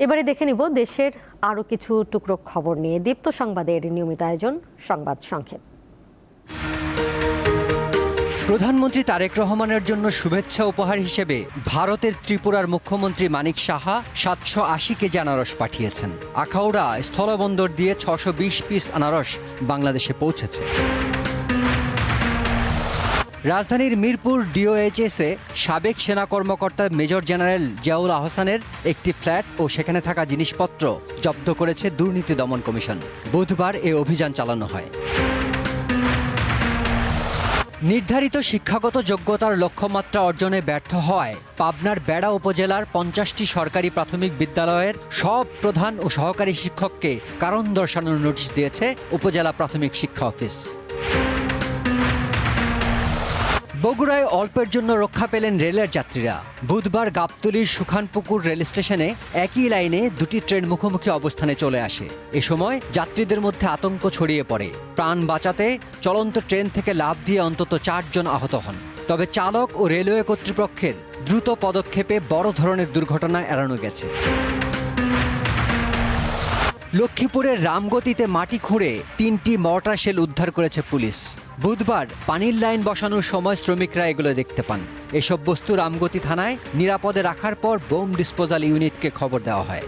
এবারে দেখে নিব দেশের আরও কিছু টুকরো খবর নিয়ে দীপ্ত সংবাদের নিয়মিত আয়োজন সংবাদ সংক্ষেপ। প্রধানমন্ত্রী তারেক রহমানের জন্য শুভেচ্ছা উপহার হিসেবে ভারতের ত্রিপুরার মুখ্যমন্ত্রী মানিক সাহা 780 কেজি আনারস পাঠিয়েছেন। আখাউড়া স্থলবন্দর দিয়ে 620 পিস আনারস বাংলাদেশে পৌঁছেছে। রাজধানীর মিরপুর ডিওএইচএসে সাবেক সেনা কর্মকর্তা মেজর জেনারেল জিয়াউল আহসানের একটি ফ্ল্যাট ও সেখানে থাকা জিনিসপত্র জব্দ করেছে দুর্নীতি দমন কমিশন। বুধবার এ অভিযান চালানো হয়। নির্ধারিত শিক্ষাগত যোগ্যতার লক্ষ্যমাত্রা অর্জনে ব্যর্থ হওয়ায় পাবনার বেড়া উপজেলার 50টি সরকারি প্রাথমিক বিদ্যালয়ের সব প্রধান ও সহকারী শিক্ষককে কারণ দর্শানোর নোটিশ দিয়েছে উপজেলা প্রাথমিক শিক্ষা অফিস। বগুড়ায় অল্পের জন্য রক্ষা পেলেন রেলের যাত্রীরা। বুধবার গাবতলীর সুখানপুকুর রেল স্টেশনে একই লাইনে দুটি ট্রেন মুখোমুখি অবস্থানে চলে আসে। এ সময় যাত্রীদের মধ্যে আতঙ্ক ছড়িয়ে পড়ে। প্রাণ বাঁচাতে চলন্ত ট্রেন থেকে লাফ দিয়ে অন্তত 4 জন আহত হন। তবে চালক ও রেলওয়ে কর্তৃপক্ষের দ্রুত পদক্ষেপে বড় ধরনের দুর্ঘটনা এড়ানো গেছে। লক্ষ্মীপুরের রামগতিতে মাটি খুঁড়ে 3টি মর্টার শেল উদ্ধার করেছে পুলিশ। বুধবার পানির লাইন বসানোর সময় শ্রমিকরা এগুলো দেখতে পান। এসব বস্তু রামগতি থানায় নিরাপদে রাখার পর বোম ডিসপোজাল ইউনিটকে খবর দেওয়া হয়।